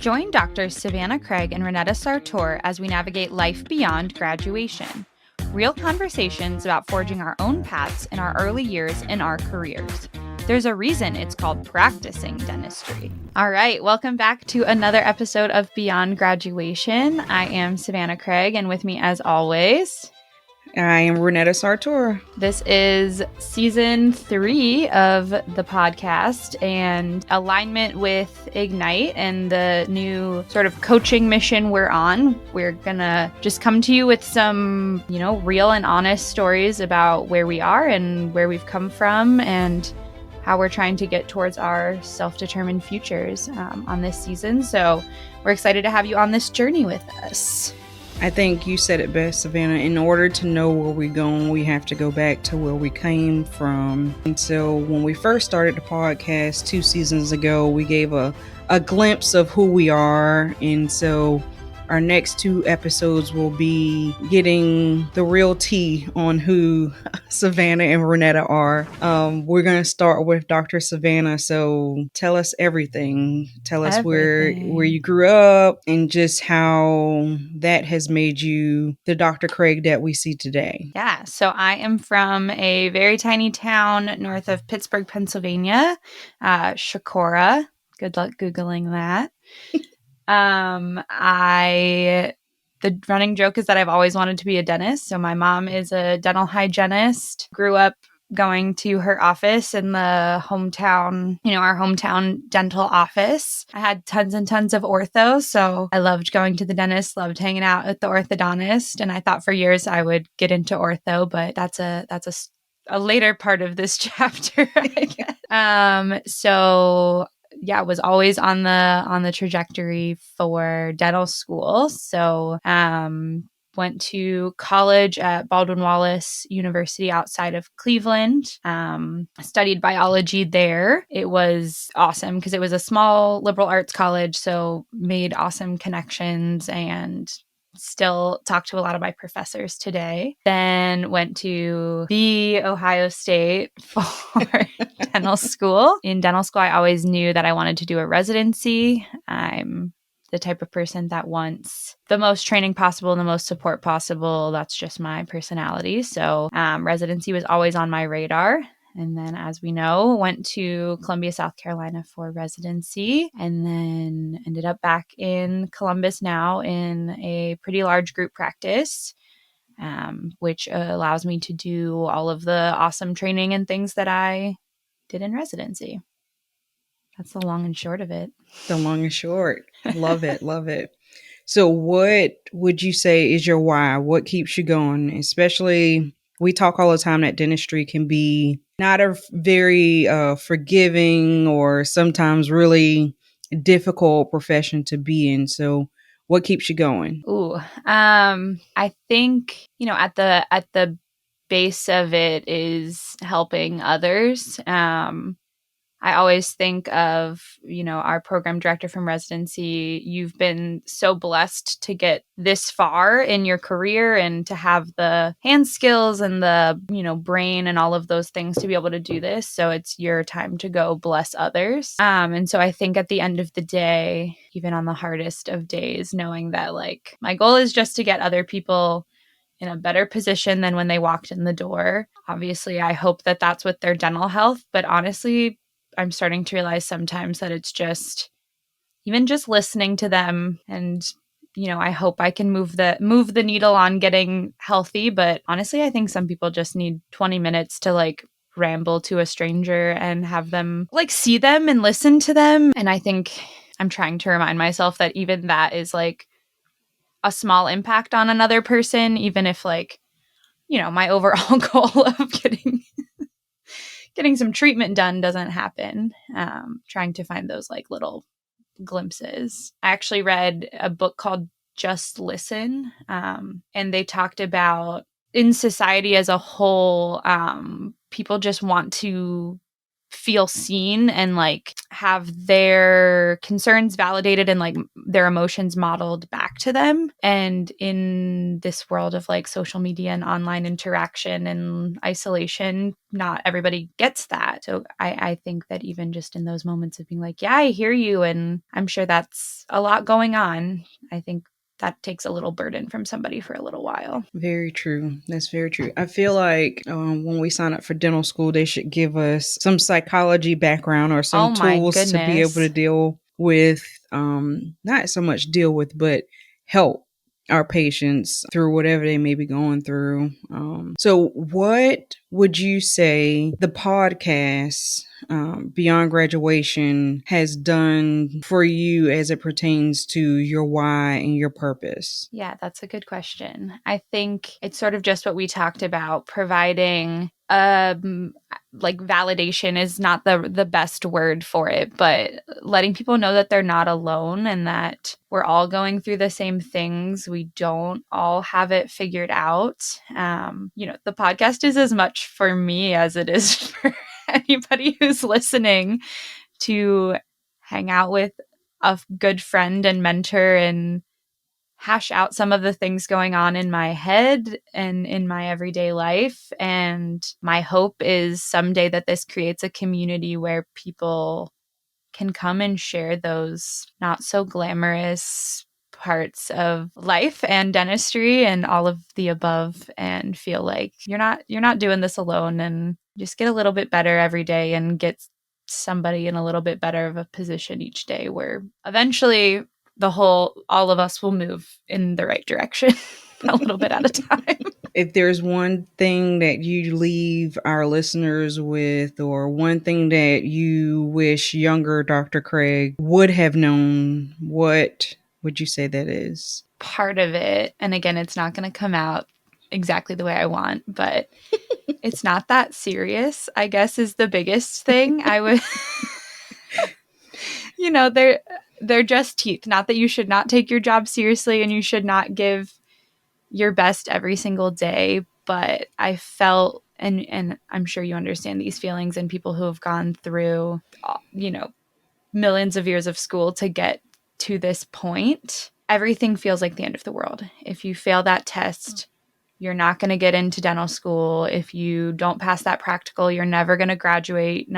Join Drs. Savanah Craig and Ronnetta Sartor as we navigate life beyond graduation. Real conversations about forging our own paths in our early years in our careers. There's a reason it's called practicing dentistry. All right, welcome back to another episode of Beyond Graduation. I am Savanah Craig, and with me as always, I am Ronnetta Sartor. This is season 3 of the podcast, and alignment with Ignite and the new sort of coaching mission we're on. We're gonna just come to you with some, real and honest stories about where we are and where we've come from and how we're trying to get towards our self-determined futures on this season. So we're excited to have you on this journey with us. I think you said it best, Savanah. In order to know where we're going, we have to go back to where we came from. And so when we first started the podcast 2 seasons ago, we gave a glimpse of who we are. And so our next 2 episodes will be getting the real tea on who Savanah and Ronnetta are. We're going to start with Dr. Savanah. So tell us everything. Tell us where you grew up and just how that has made you the Dr. Craig that we see today. Yeah, so I am from a very tiny town north of Pittsburgh, Pennsylvania, Shikora. Good luck Googling that. The running joke is that I've always wanted to be a dentist. So my mom is a dental hygienist, grew up going to her office in the hometown, our hometown dental office. I had tons and tons of ortho. So I loved going to the dentist, loved hanging out with the orthodontist. And I thought for years I would get into ortho, but that's a later part of this chapter, I guess. So yeah, was always on the trajectory for dental school. So went to college at Baldwin Wallace University outside of Cleveland. Studied biology there. It was awesome because it was a small liberal arts college, so made awesome connections and still talk to a lot of my professors today. Then went to the Ohio State for dental school. In dental school, I always knew that I wanted to do a residency. I'm the type of person that wants the most training possible and the most support possible. That's just my personality. So residency was always on my radar. And then, as we know, went to Columbia, South Carolina for residency, and then ended up back in Columbus now in a pretty large group practice, which allows me to do all of the awesome training and things that I did in residency. That's the long and short of it. The long and short. Love it. Love it. So what would you say is your why? What keeps you going? Especially, we talk all the time that dentistry can be not a very forgiving or sometimes really difficult profession to be in. So what keeps you going? I think, at the base of it is helping others. I always think of, our program director from residency. You've been so blessed to get this far in your career and to have the hand skills and the, brain and all of those things to be able to do this. So it's your time to go bless others. And so I think at the end of the day, even on the hardest of days, knowing that my goal is just to get other people in a better position than when they walked in the door. Obviously, I hope that that's with their dental health, but honestly, I'm starting to realize sometimes that it's just even just listening to them, and I hope I can move the needle on getting healthy. But honestly, I think some people just need 20 minutes to ramble to a stranger and have them see them and listen to them. And I think I'm trying to remind myself that even that is a small impact on another person, even if my overall goal of getting some treatment done doesn't happen. Trying to find those little glimpses. I actually read a book called Just Listen, and they talked about in society as a whole, people just want to feel seen and have their concerns validated and their emotions modeled back talk to them. And in this world of like social media and online interaction and isolation, not everybody gets that. So I think that even just in those moments of being like, yeah, I hear you, and I'm sure that's a lot going on, I think that takes a little burden from somebody for a little while. Very true. That's very true. I feel like when we sign up for dental school, they should give us some psychology background or some tools to be able to deal with, not so much deal with, but help our patients through whatever they may be going through. So what would you say the podcast Beyond Graduation has done for you as it pertains to your why and your purpose? Yeah, that's a good question. I think it's sort of just what we talked about, providing like validation is not the best word for it, but letting people know that they're not alone and that we're all going through the same things. We don't all have it figured out. The podcast is as much for me as it is for anybody who's listening, to hang out with a good friend and mentor and hash out some of the things going on in my head and in my everyday life. And my hope is someday that this creates a community where people can come and share those not so glamorous parts of life and dentistry and all of the above, and feel like you're not doing this alone, and just get a little bit better every day and get somebody in a little bit better of a position each day, where eventually all of us will move in the right direction a little bit at a time. If there's one thing that you leave our listeners with, or one thing that you wish younger Dr. Craig would have known, what would you say that is? Part of it, and again, it's not going to come out exactly the way I want, but it's not that serious, I guess, is the biggest thing. I would, they're just teeth. Not that you should not take your job seriously and you should not give your best every single day, but I felt, and I'm sure you understand these feelings, and people who have gone through, millions of years of school to get to this point, everything feels like the end of the world. If you fail that test, you're not going to get into dental school. If you don't pass that practical, you're never going to graduate.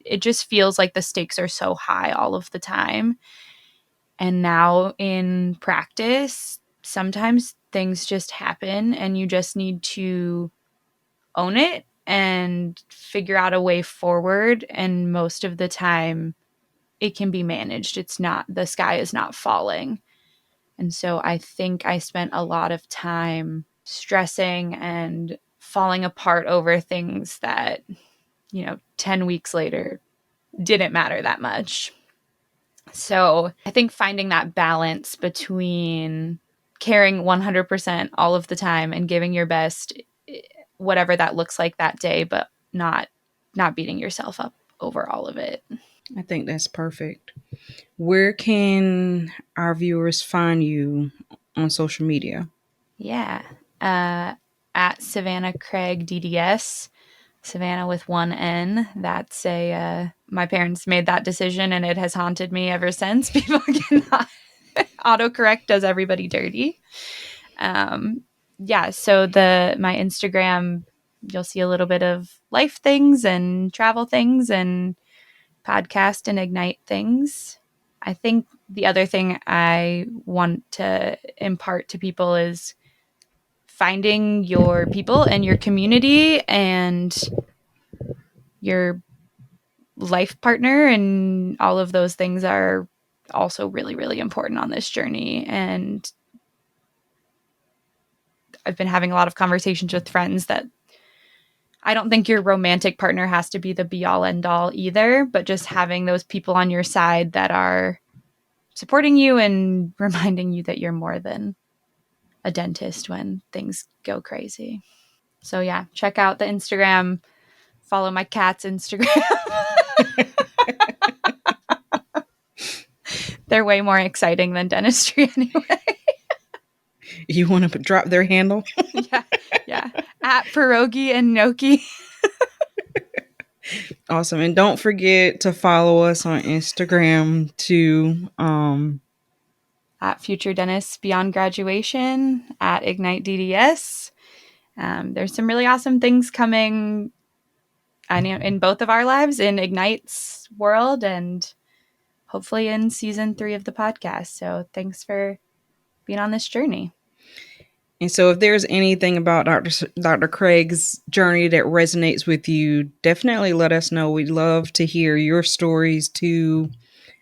It just feels like the stakes are so high all of the time. And now in practice, sometimes things just happen and you just need to own it and figure out a way forward. And most of the time, it can be managed. The sky is not falling. And so I think I spent a lot of time stressing and falling apart over things that, 10 weeks later didn't matter that much. So I think finding that balance between caring 100% all of the time and giving your best, whatever that looks like that day, but not beating yourself up over all of it. I think that's perfect. Where can our viewers find you on social media? Yeah. At Savanah Craig DDS, Savanah with one N. That's my parents made that decision and it has haunted me ever since. People cannot, autocorrect does everybody dirty. So my Instagram, you'll see a little bit of life things and travel things and podcast and ignite things. I think the other thing I want to impart to people is finding your people and your community and your life partner, and all of those things are also really, really important on this journey. And I've been having a lot of conversations with friends that I don't think your romantic partner has to be the be all end all either, but just having those people on your side that are supporting you and reminding you that you're more than a dentist when things go crazy. So yeah, check out the Instagram, follow my cat's Instagram. They're way more exciting than dentistry anyway. You want to drop their handle? Yeah. At Pierogi and Gnocchi. Awesome. And don't forget to follow us on Instagram too. at Future Dentists Beyond Graduation, at Ignite DDS. There's some really awesome things coming, I know, in both of our lives, in Ignite's world and hopefully in season 3 of the podcast. So thanks for being on this journey. And so if there's anything about Dr. Craig's journey that resonates with you, definitely let us know. We'd love to hear your stories too.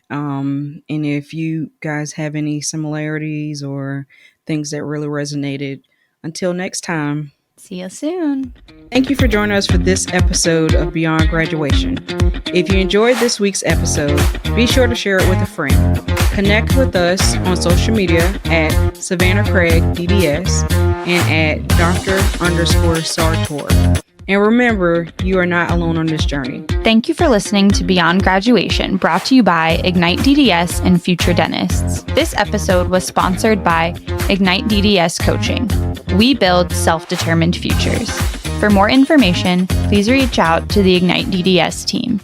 And if you guys have any similarities or things that really resonated. Until next time. See you soon. Thank you for joining us for this episode of Beyond Graduation. If you enjoyed this week's episode, be sure to share it with a friend. Connect with us on social media at Savanah Craig DDS and at Dr._Sartor. And remember, you are not alone on this journey. Thank you for listening to Beyond Graduation, brought to you by Ignite DDS and Future Dentists. This episode was sponsored by Ignite DDS Coaching. We build self-determined futures. For more information, please reach out to the Ignite DDS team.